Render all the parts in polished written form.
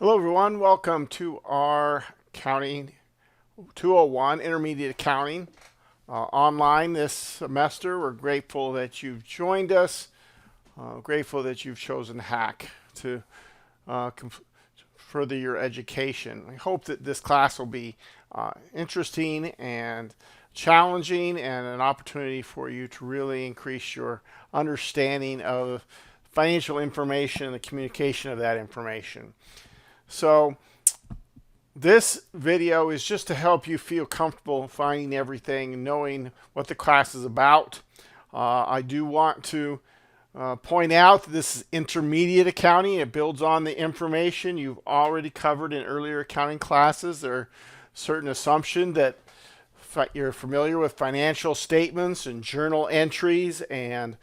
Hello everyone, welcome to our Accounting 201 Intermediate Accounting online this semester. We're grateful that you've joined us, grateful that you've chosen Hack to further your education. I hope that this class will be interesting and challenging and an opportunity for you to really increase your understanding of financial information and the communication of that information. So this video is just to help you feel comfortable finding everything and knowing what the class is about. I do want to point out that this is intermediate accounting. It builds on the information you've already covered in earlier accounting classes. There are certain assumptions that you're familiar with financial statements and journal entries and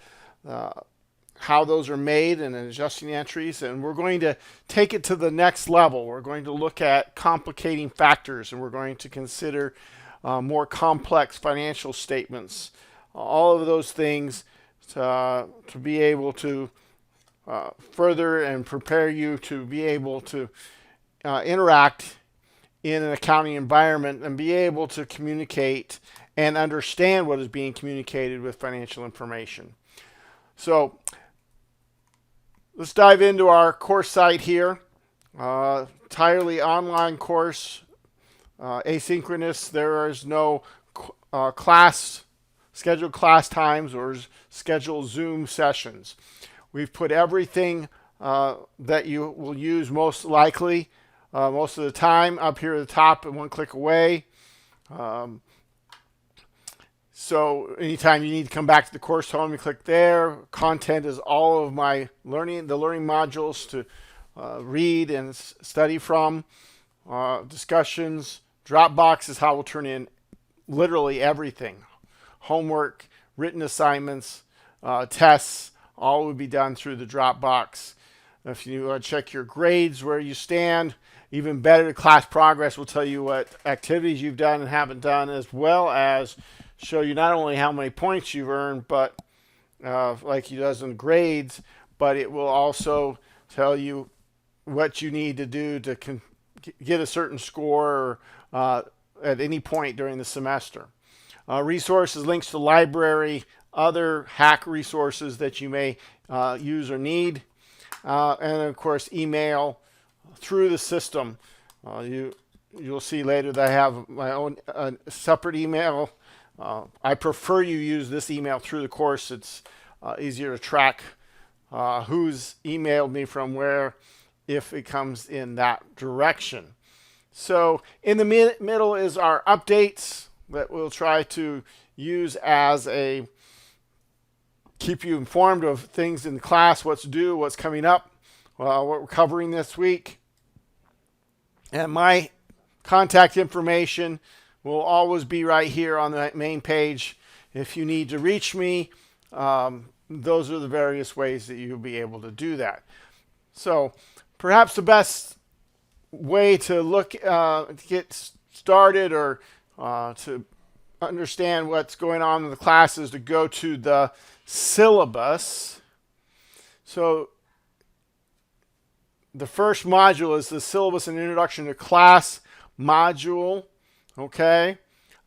how those are made and adjusting entries, and we're going to take it to the next level. We're going to look at complicating factors, and we're going to consider more complex financial statements. All of those things to be able to further and prepare you to be able to interact in an accounting environment and be able to communicate and understand what is being communicated with financial information. So let's dive into our course site here. Entirely online course, asynchronous. There is no scheduled class times or scheduled Zoom sessions. We've put everything that you will use most likely, most of the time, up here at the top and one click away. So anytime you need to come back to the course home, you click there. Content is all of my the learning modules to read and study from. Discussions. Dropbox is how we'll turn in literally everything. Homework, written assignments, tests, all would be done through the Dropbox. If you check your grades, where you stand, even better, class progress will tell you what activities you've done and haven't done, as well as show you not only how many points you've earned, but like it does in grades, but it will also tell you what you need to do to get a certain score at any point during the semester. Resources, links to library, other hack resources that you may use or need, and of course email through the system. You'll see later that I have my own separate email. I prefer you use this email through the course. It's easier to track who's emailed me from where if it comes in that direction. So in the middle is our updates that we'll try to use as a keep you informed of things in the class, what's due, what's coming up, what we're covering this week. And my contact information will always be right here on the main page. If you need to reach me, those are the various ways that you'll be able to do that. So perhaps the best way to look to get started or to understand what's going on in the class is to go to the syllabus. So the first module is the syllabus and introduction to class module. Okay.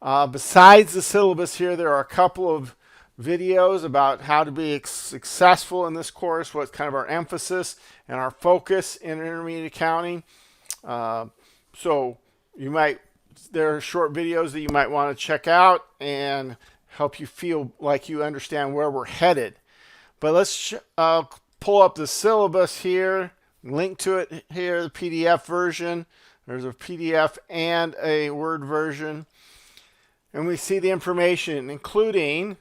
Besides the syllabus here, there are a couple of videos about how to be successful in this course, what's kind of our emphasis and our focus in intermediate accounting. So there are short videos that you might want to check out and help you feel like you understand where we're headed. But let's pull up the syllabus here, link to it here, the PDF version. There's a PDF and a Word version. And we see the information, including,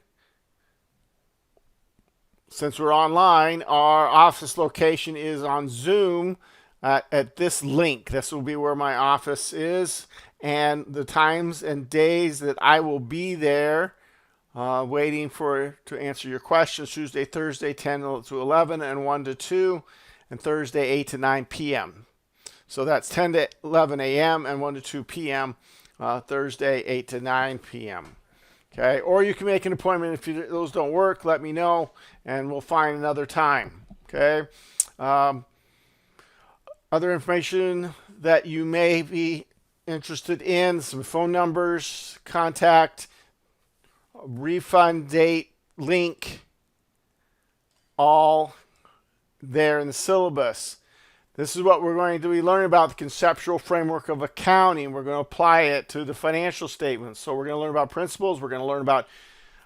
since we're online, our office location is on Zoom at this link. This will be where my office is, and the times and days that I will be there waiting to answer your questions. Tuesday, Thursday, 10 to 11 and 1 to 2, and Thursday, 8 to 9 p.m. So that's 10 to 11 a.m. and 1 to 2 p.m. Thursday, 8 to 9 p.m. Okay, or you can make an appointment. If those don't work, let me know, and we'll find another time. Okay. Other information that you may be interested in, some phone numbers, contact, refund date, link, all there in the syllabus. This is what we're going to be learning about, the conceptual framework of accounting. We're going to apply it to the financial statements. So we're going to learn about principles. We're going to learn about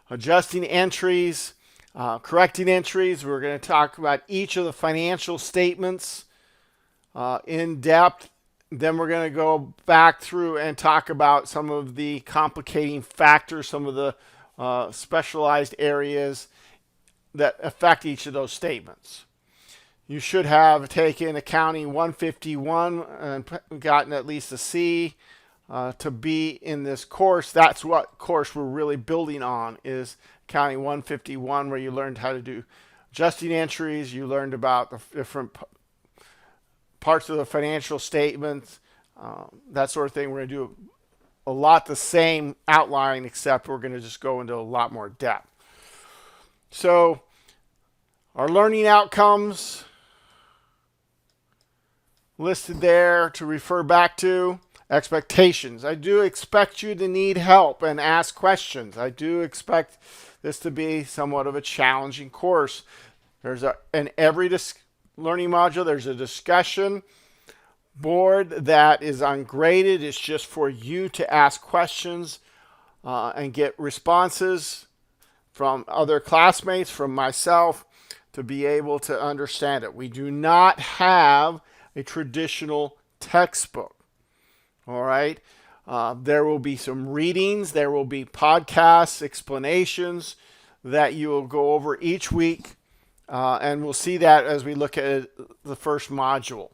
adjusting entries, correcting entries. We're going to talk about each of the financial statements in depth. Then we're going to go back through and talk about some of the complicating factors, some of the specialized areas that affect each of those statements. You should have taken Accounting 151 and gotten at least a C to be in this course. That's what course we're really building on, is Accounting 151, where you learned how to do adjusting entries. You learned about the different parts of the financial statements, that sort of thing. We're going to do a lot the same outline, except we're going to just go into a lot more depth. So our learning outcomes listed there to refer back to. Expectations. I do expect you to need help and ask questions. I do expect this to be somewhat of a challenging course. There's in every learning module, there's a discussion board that is ungraded. It's just for you to ask questions and get responses from other classmates, from myself, to be able to understand it. We do not have a traditional textbook. All right. There will be some readings. There will be podcasts, explanations that you will go over each week. And we'll see that as we look at the first module.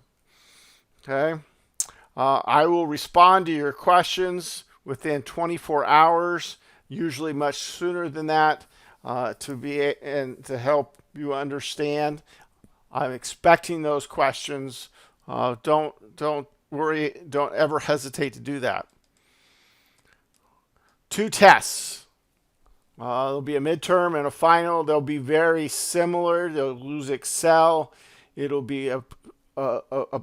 Okay. I will respond to your questions within 24 hours, usually much sooner than that, to help you understand. I'm expecting those questions. Don't worry. Don't ever hesitate to do that. 2 tests. There'll be a midterm and a final. They'll be very similar. They'll use Excel. It'll be a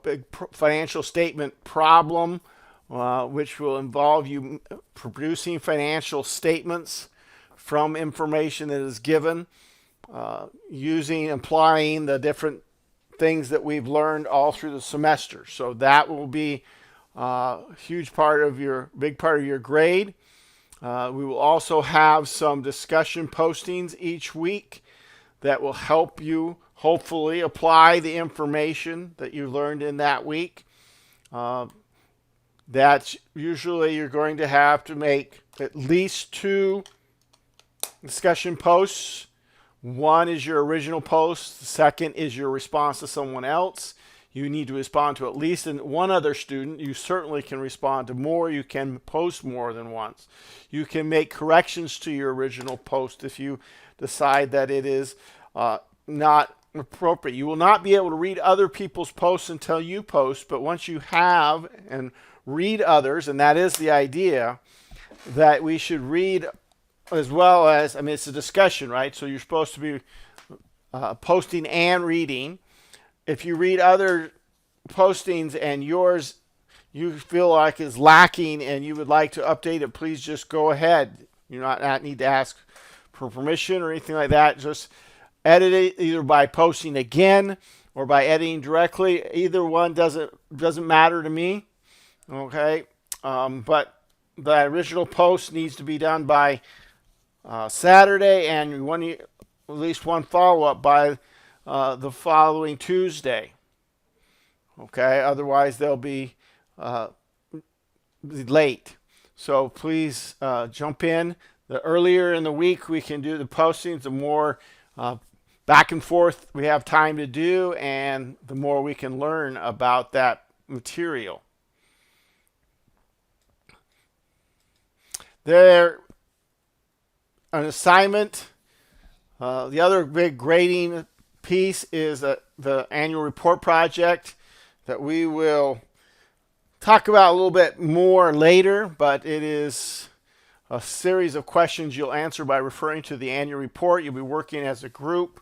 big financial statement problem, which will involve you producing financial statements from information that is given, applying the different things that we've learned all through the semester. So that will be a big part of your grade. We will also have some discussion postings each week that will help you hopefully apply the information that you learned in that week. That's usually you're going to have to make at least 2 discussion posts. One is your original post. The second is your response to someone else. You need to respond to at least one other student. You certainly can respond to more. You can post more than once. You can make corrections to your original post if you decide that it is not appropriate. You will not be able to read other people's posts until you post, but once you have and read others, and that is the idea, that we should read as well as, it's a discussion, right? So you're supposed to be posting and reading. If you read other postings and yours you feel like is lacking and you would like to update it, please just go ahead. You do not need to ask for permission or anything like that. Just edit it either by posting again or by editing directly. Either one doesn't matter to me. Okay, but the original post needs to be done by Saturday, and at least one follow-up by the following Tuesday. Okay, otherwise they'll be late. So please jump in. The earlier in the week we can do the postings, the more back and forth we have time to do, and the more we can learn about that material. There, an assignment. The other big grading piece is the annual report project that we will talk about a little bit more later, but it is a series of questions you'll answer by referring to the annual report. You'll be working as a group.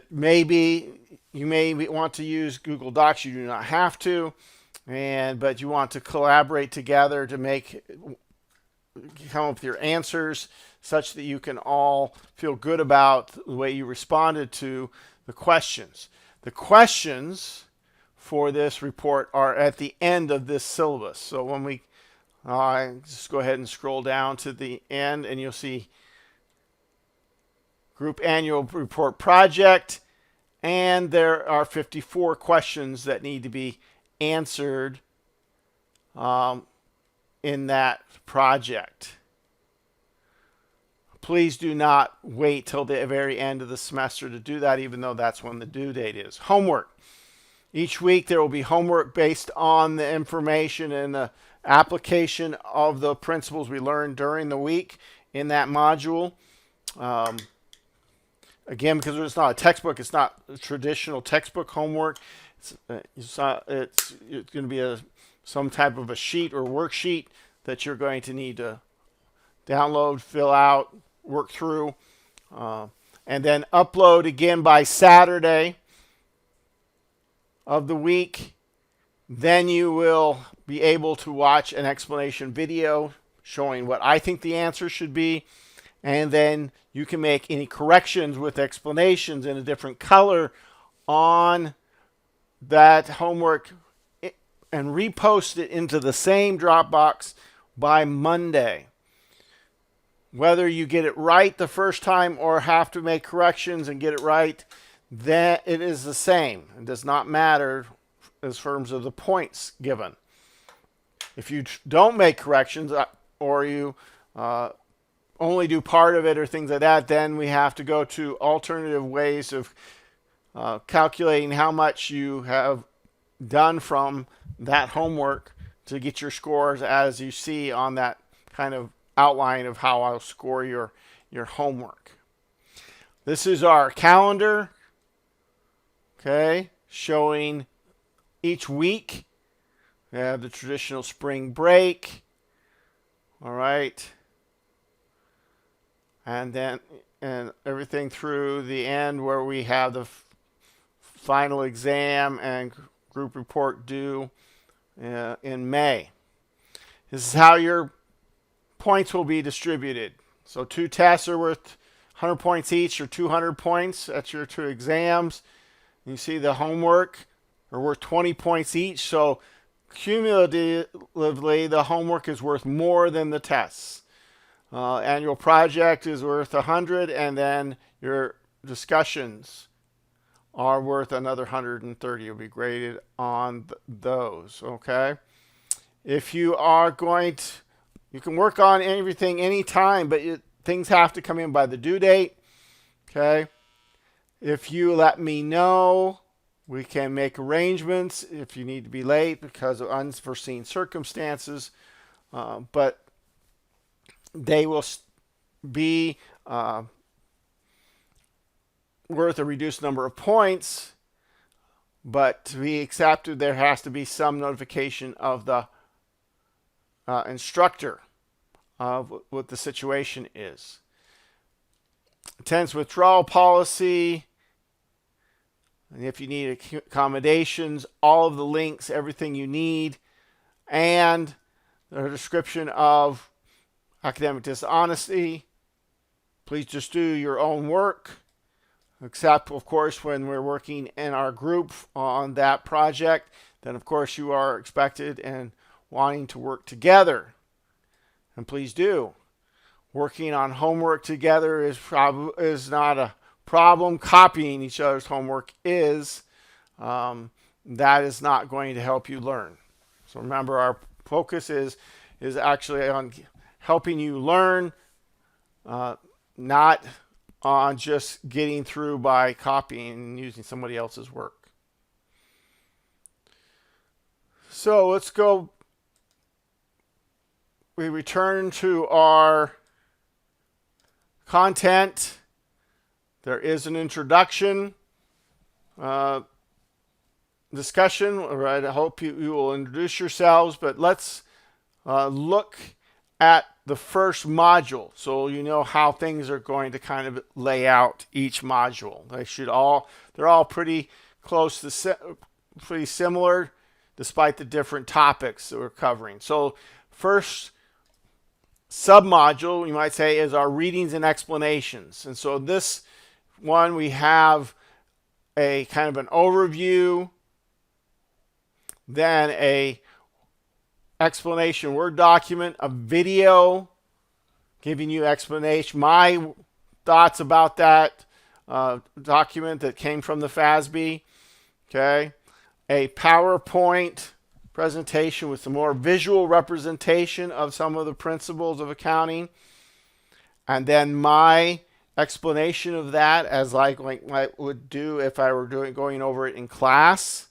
Maybe you may want to use Google Docs. You do not have to, but you want to collaborate together to come up with your answers such that you can all feel good about the way you responded to the questions. The questions for this report are at the end of this syllabus. So when we just go ahead and scroll down to the end, and you'll see Group Annual Report Project, and there are 54 questions that need to be answered in that project. Please do not wait till the very end of the semester to do that, even though that's when the due date is. Homework. Each week there will be homework based on the information and the application of the principles we learned during the week in that module. Again, because it's not a textbook, it's not a traditional textbook homework. It's going to be some type of a sheet or worksheet that you're going to need to download, fill out, work through, and then upload again by Saturday of the week. Then you will be able to watch an explanation video showing what I think the answer should be, and then you can make any corrections with explanations in a different color on that homework and repost it into the same Dropbox by Monday. Whether you get it right the first time or have to make corrections and get it right, then it is the same. It does not matter in terms of the points given. If you don't make corrections or you only do part of it or things like that, then we have to go to alternative ways of calculating how much you have done from that homework to get your scores, as you see on that kind of outline of how I'll score your homework. This is our calendar, okay, showing each week. We have the traditional spring break, all right, and everything through the end where we have the final exam and group report due in May. This is how your points will be distributed. So 2 tests are worth 100 points each, or 200 points. That's your 2 exams. You see the homework are worth 20 points each. So cumulatively, the homework is worth more than the tests. Annual project is worth 100, and then your discussions are worth another 130. You'll be graded on those, okay? If you are going to, you can work on everything anytime, but things have to come in by the due date, okay? If you let me know, we can make arrangements if you need to be late because of unforeseen circumstances, but they will be worth a reduced number of points, but to be accepted, there has to be some notification of the instructor of what the situation is. Attendance withdrawal policy, and if you need accommodations, all of the links, everything you need, and a description of academic dishonesty. Please just do your own work, except, of course, when we're working in our group on that project, then, of course, you are expected and wanting to work together. And please do. Working on homework together is not a problem. Copying each other's homework is. That is not going to help you learn. So remember, our focus is actually on helping you learn, not on just getting through by copying and using somebody else's work. So let's go. We return to our content. There is an introduction discussion. All right, I hope you will introduce yourselves, but let's look at the first module, so you know how things are going to kind of lay out each module. They're all pretty close to pretty similar, despite the different topics that we're covering. So first submodule, you might say, is our readings and explanations. And so this one, we have a kind of an overview, then a explanation Word document, a video giving you explanation, my thoughts about that document that came from the FASB, okay, a PowerPoint presentation with some more visual representation of some of the principles of accounting, and then my explanation of that as like I would do if I were going over it in class.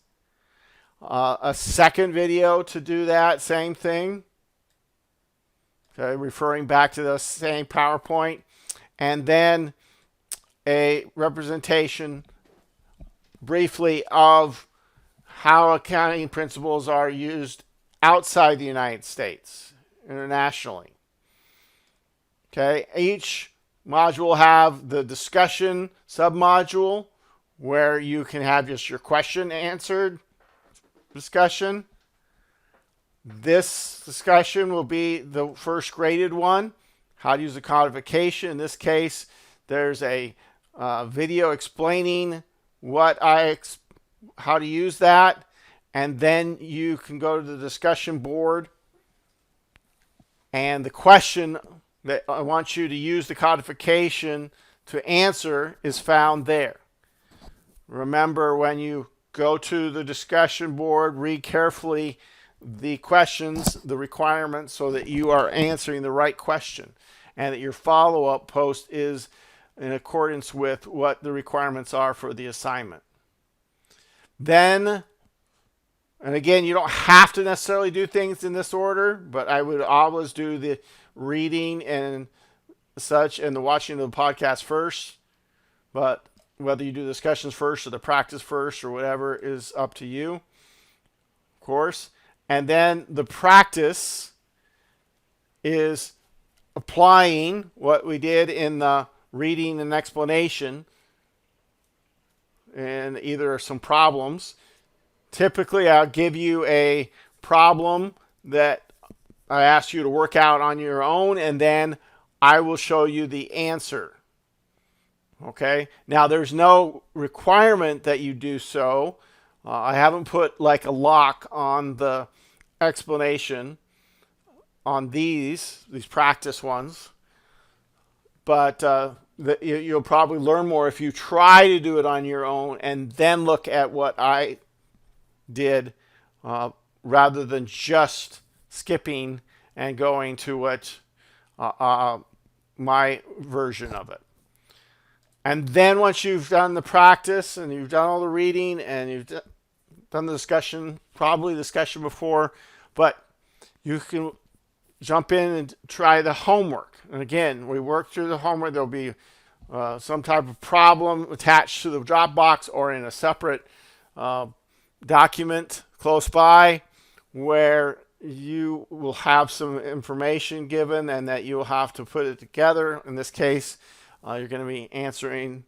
A second video to do that same thing, okay, referring back to the same PowerPoint, and then a representation briefly of how accounting principles are used outside the United States, internationally. Okay, each module will have the discussion submodule where you can have just your question answered discussion. This discussion will be the first graded one, how to use the codification. In this case, there's a video explaining how to use that, and then you can go to the discussion board, and the question that I want you to use the codification to answer is found there. Remember, when you go to the discussion board, read carefully the questions, the requirements, so that you are answering the right question and that your follow-up post is in accordance with what the requirements are for the assignment. Then, and again, you don't have to necessarily do things in this order, but I would always do the reading and such and the watching of the podcast first. But whether you do the discussions first or the practice first or whatever is up to you, of course. And then the practice is applying what we did in the reading and explanation and either some problems. Typically, I'll give you a problem that I ask you to work out on your own, and then I will show you the answer. Okay, now there's no requirement that you do so. I haven't put like a lock on the explanation on these practice ones, but you'll probably learn more if you try to do it on your own and then look at what I did rather than just skipping and going to what my version of it. And then once you've done the practice and you've done all the reading and you've done the discussion, probably discussion before, but you can jump in and try the homework. And again, we work through the homework. There'll be some type of problem attached to the Dropbox or in a separate document close by where you will have some information given and that you'll have to put it together. In this case, you're going to be answering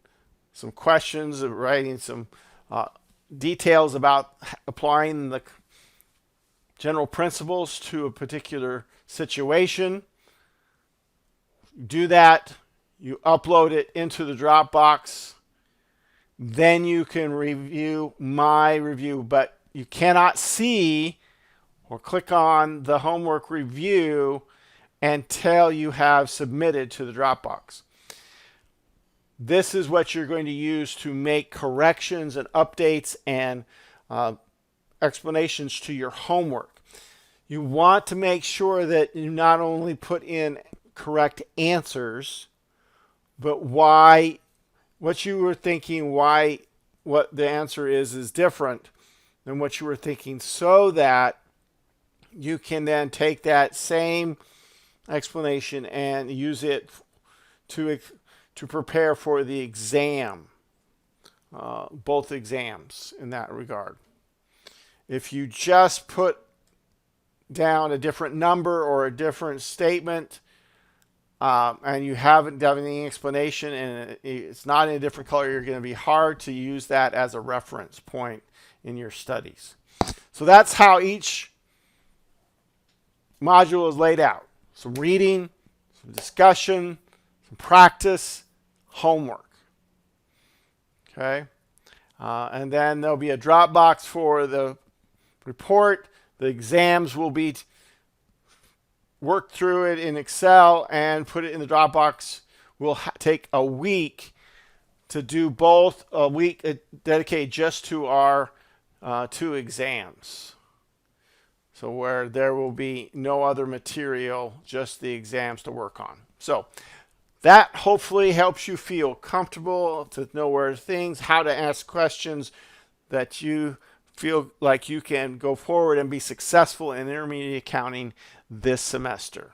some questions, writing some details about applying the general principles to a particular situation. Do that, you upload it into the Dropbox, then you can review my review, but you cannot see or click on the homework review until you have submitted to the Dropbox. This is what you're going to use to make corrections and updates and explanations to your homework. You want to make sure that you not only put in correct answers, but what you were thinking, what the answer is different than what you were thinking, so that you can then take that same explanation and use it to prepare for the exam, both exams in that regard. If you just put down a different number or a different statement and you haven't done any explanation and it's not in a different color, you're going to be hard to use that as a reference point in your studies. So that's how each module is laid out. Some reading, some discussion, some practice, homework. Okay? And then there'll be a Dropbox for the report. The exams will be worked through it in Excel and put it in the Dropbox. We'll take a week to do both, a week dedicated just to our 2 exams. So where there will be no other material, just the exams to work on. So that hopefully helps you feel comfortable to know where things, how to ask questions that you feel like you can go forward and be successful in intermediate accounting this semester.